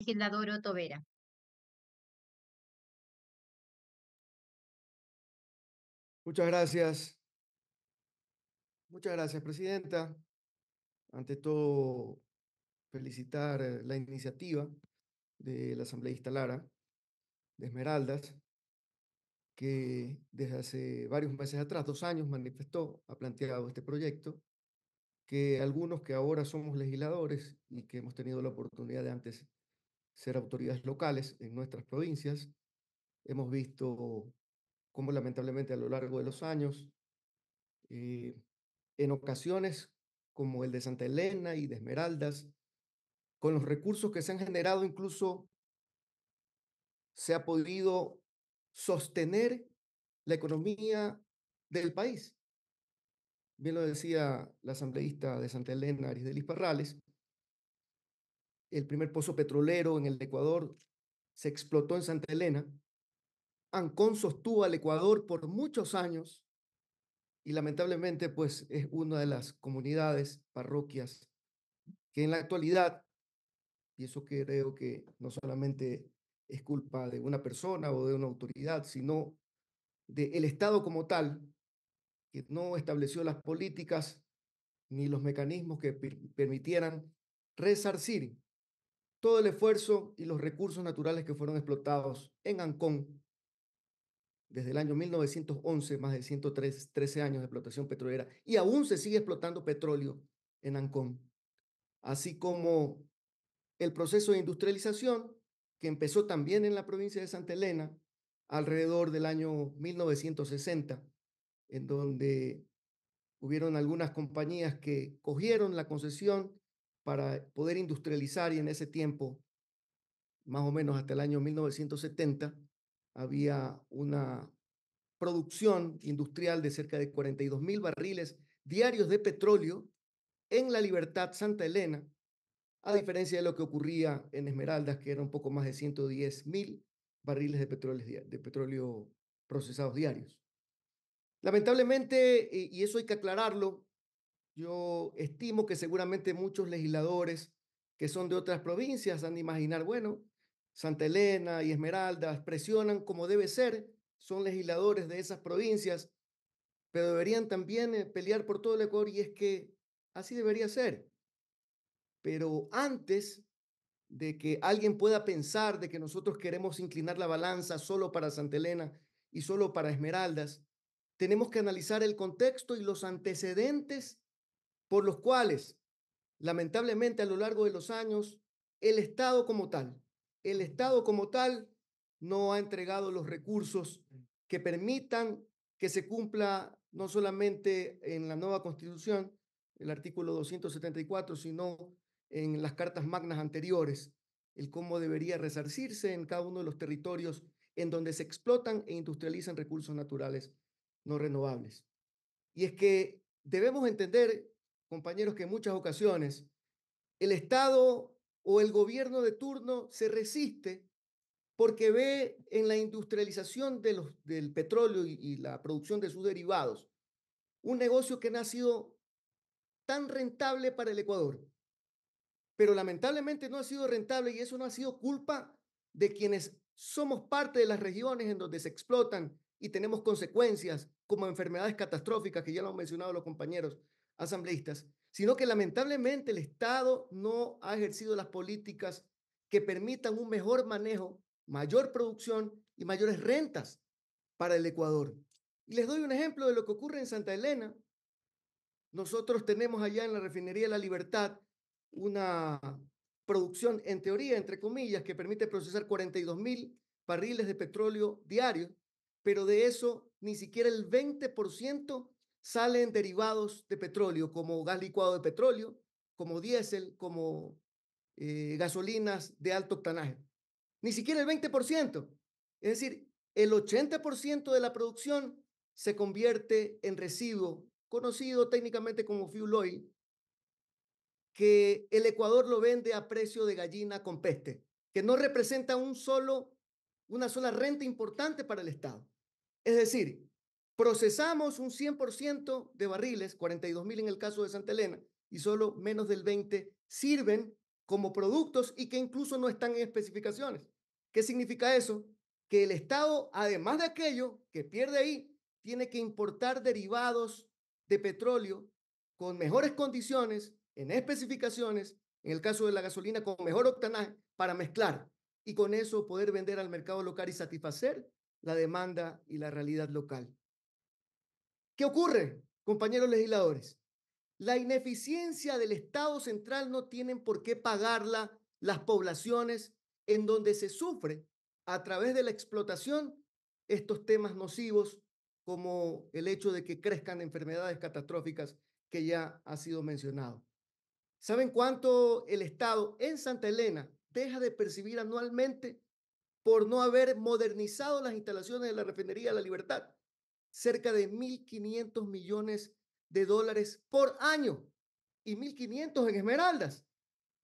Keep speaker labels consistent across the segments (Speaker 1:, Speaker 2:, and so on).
Speaker 1: legislador Otto Vera.
Speaker 2: Muchas gracias. Muchas gracias, presidenta. Ante todo, felicitar la iniciativa del asambleísta Lara de Esmeraldas, que desde hace varios meses atrás, 2 años, manifestó, ha planteado este proyecto, que algunos que ahora somos legisladores y que hemos tenido la oportunidad de antes ser autoridades locales en nuestras provincias, hemos visto cómo lamentablemente a lo largo de los años, eh, en ocasiones como el de Santa Elena y de Esmeraldas, con los recursos que se han generado, incluso se ha podido sostener la economía del país. Bien lo decía la asambleísta de Santa Elena, Arisdelis Parrales, el primer pozo petrolero en el Ecuador se explotó en Santa Elena. Ancón sostuvo al Ecuador por muchos años y lamentablemente pues es una de las comunidades, parroquias, que en la actualidad, y eso creo que no solamente es culpa de una persona o de una autoridad, sino del Estado como tal, que no estableció las políticas ni los mecanismos que permitieran resarcir todo el esfuerzo y los recursos naturales que fueron explotados en Ancón desde el año 1911, más de 113 años de explotación petrolera, y aún se sigue explotando petróleo en Ancón, así como el proceso de industrialización que empezó también en la provincia de Santa Elena alrededor del año 1960, en donde hubieron algunas compañías que cogieron la concesión para poder industrializar y en ese tiempo, más o menos hasta el año 1970, había una producción industrial de cerca de 42.000 barriles diarios de petróleo en La Libertad, Santa Elena, a diferencia de lo que ocurría en Esmeraldas, que era un poco más de 110.000 barriles de petróleo procesados diarios. Lamentablemente, y eso hay que aclararlo, yo estimo que seguramente muchos legisladores que son de otras provincias han de imaginar, bueno, Santa Elena y Esmeraldas presionan como debe ser, son legisladores de esas provincias, pero deberían también pelear por todo el Ecuador y es que así debería ser. Pero antes de que alguien pueda pensar de que nosotros queremos inclinar la balanza solo para Santa Elena y solo para Esmeraldas, tenemos que analizar el contexto y los antecedentes por los cuales, lamentablemente, a lo largo de los años, el Estado como tal, el Estado como tal no ha entregado los recursos que permitan que se cumpla no solamente en la nueva Constitución, el artículo 274, sino en las cartas magnas anteriores, el cómo debería resarcirse en cada uno de los territorios en donde se explotan e industrializan recursos naturales no renovables. Y es que debemos entender, compañeros, que en muchas ocasiones el Estado o el gobierno de turno se resiste porque ve en la industrialización del petróleo y la producción de sus derivados un negocio que no ha sido tan rentable para el Ecuador. Pero lamentablemente no ha sido rentable y eso no ha sido culpa de quienes somos parte de las regiones en donde se explotan y tenemos consecuencias como enfermedades catastróficas, que ya lo han mencionado los compañeros asambleístas, sino que lamentablemente el Estado no ha ejercido las políticas que permitan un mejor manejo, mayor producción y mayores rentas para el Ecuador. Y les doy un ejemplo de lo que ocurre en Santa Elena. Nosotros tenemos allá en la refinería La Libertad una producción, en teoría, entre comillas, que permite procesar 42.000 barriles de petróleo diarios, pero de eso ni siquiera el 20% salen derivados de petróleo, como gas licuado de petróleo, como diésel, como gasolinas de alto octanaje. Ni siquiera el 20%. Es decir, el 80% de la producción se convierte en residuo, conocido técnicamente como fuel oil, que el Ecuador lo vende a precio de gallina con peste, que no representa una sola renta importante para el Estado. Es decir, procesamos un 100% de barriles, 42.000 en el caso de Santa Elena, y solo menos del 20 sirven como productos y que incluso no están en especificaciones. ¿Qué significa eso? Que el Estado, además de aquello que pierde ahí, tiene que importar derivados de petróleo con mejores condiciones, en especificaciones, en el caso de la gasolina con mejor octanaje, para mezclar y con eso poder vender al mercado local y satisfacer la demanda y la realidad local. ¿Qué ocurre, compañeros legisladores? La ineficiencia del Estado central no tienen por qué pagarla las poblaciones en donde se sufre a través de la explotación estos temas nocivos como el hecho de que crezcan enfermedades catastróficas que ya ha sido mencionado. ¿Saben cuánto el Estado en Santa Elena deja de percibir anualmente por no haber modernizado las instalaciones de la refinería de la Libertad? Cerca de 1.500 millones de dólares por año y 1.500 en Esmeraldas.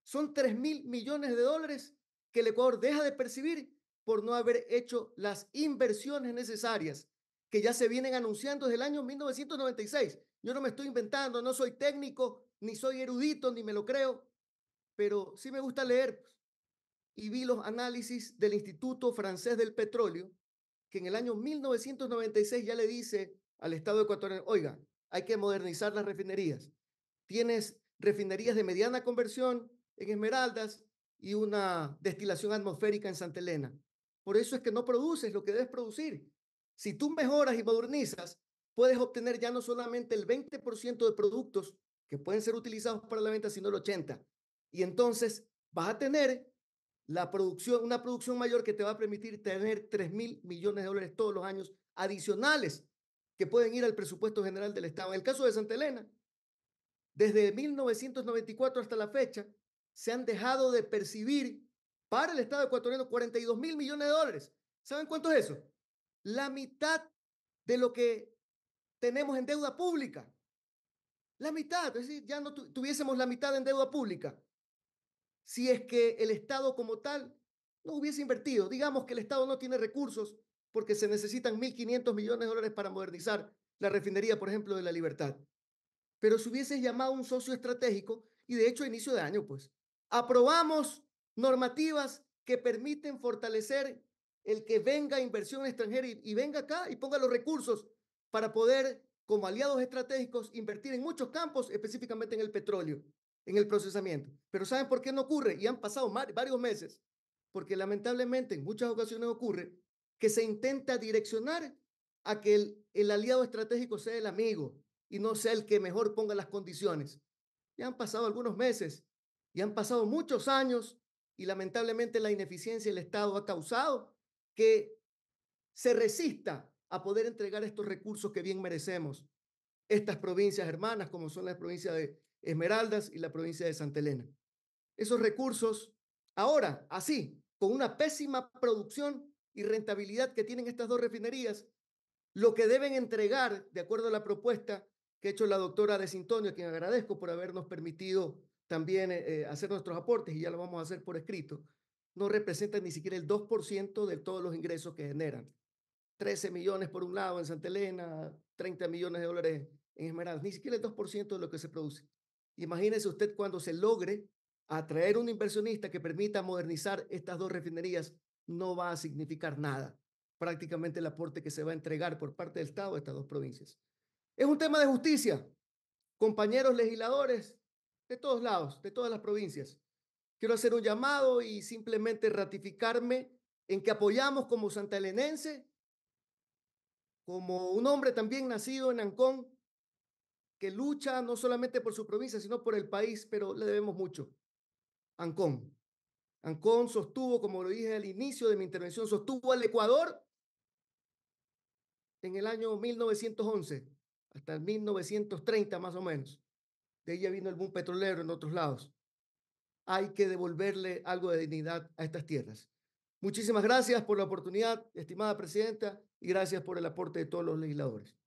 Speaker 2: Son 3.000 millones de dólares que el Ecuador deja de percibir por no haber hecho las inversiones necesarias que ya se vienen anunciando desde el año 1996. Yo no me estoy inventando, no soy técnico, ni soy erudito, ni me lo creo, pero sí me gusta leer y vi los análisis del Instituto Francés del Petróleo, que en el año 1996 ya le dice al Estado ecuatoriano, oiga, hay que modernizar las refinerías. Tienes refinerías de mediana conversión en Esmeraldas y una destilación atmosférica en Santa Elena. Por eso es que no produces lo que debes producir. Si tú mejoras y modernizas, puedes obtener ya no solamente el 20% de productos que pueden ser utilizados para la venta, sino el 80%. Y entonces vas a tener la producción, una producción mayor que te va a permitir tener 3.000 millones de dólares todos los años adicionales que pueden ir al presupuesto general del Estado. En el caso de Santa Elena, desde 1994 hasta la fecha, se han dejado de percibir para el Estado ecuatoriano 42.000 millones de dólares. ¿Saben cuánto es eso? La mitad de lo que tenemos en deuda pública. La mitad, es decir, ya no tuviésemos la mitad en deuda pública si es que el Estado como tal no hubiese invertido. Digamos que el Estado no tiene recursos porque se necesitan 1.500 millones de dólares para modernizar la refinería, por ejemplo, de la Libertad. Pero si hubiese llamado a un socio estratégico, y de hecho a inicio de año, pues, aprobamos normativas que permiten fortalecer el que venga inversión extranjera y venga acá y ponga los recursos para poder, como aliados estratégicos, invertir en muchos campos, específicamente en el petróleo, en el procesamiento. Pero ¿saben por qué no ocurre? Y han pasado varios meses, porque lamentablemente en muchas ocasiones ocurre que se intenta direccionar a que el aliado estratégico sea el amigo y no sea el que mejor ponga las condiciones. Ya han pasado algunos meses y han pasado muchos años y lamentablemente la ineficiencia del Estado ha causado que se resista a poder entregar estos recursos que bien merecemos. Estas provincias hermanas, como son las provincias de Esmeraldas y la provincia de Santa Elena. Esos recursos, ahora, así, con una pésima producción y rentabilidad que tienen estas dos refinerías, lo que deben entregar, de acuerdo a la propuesta que ha hecho la doctora De Sintonio, a quien agradezco por habernos permitido también hacer nuestros aportes, y ya lo vamos a hacer por escrito, no representa ni siquiera el 2% de todos los ingresos que generan. 13 millones por un lado en Santa Elena, 30 millones de dólares en Esmeraldas, ni siquiera el 2% de lo que se produce. Imagínese usted cuando se logre atraer un inversionista que permita modernizar estas dos refinerías, no va a significar nada prácticamente el aporte que se va a entregar por parte del Estado a estas dos provincias. Es un tema de justicia, compañeros legisladores de todos lados, de todas las provincias. Quiero hacer un llamado y simplemente ratificarme en que apoyamos como santaelenense, como un hombre también nacido en Ancón, que lucha no solamente por su provincia, sino por el país, pero le debemos mucho. Ancón. Ancón sostuvo, como lo dije al inicio de mi intervención, sostuvo al Ecuador en el año 1911 hasta el 1930 más o menos. De ella vino el boom petrolero en otros lados. Hay que devolverle algo de dignidad a estas tierras. Muchísimas gracias por la oportunidad, estimada presidenta, y gracias por el aporte de todos los legisladores.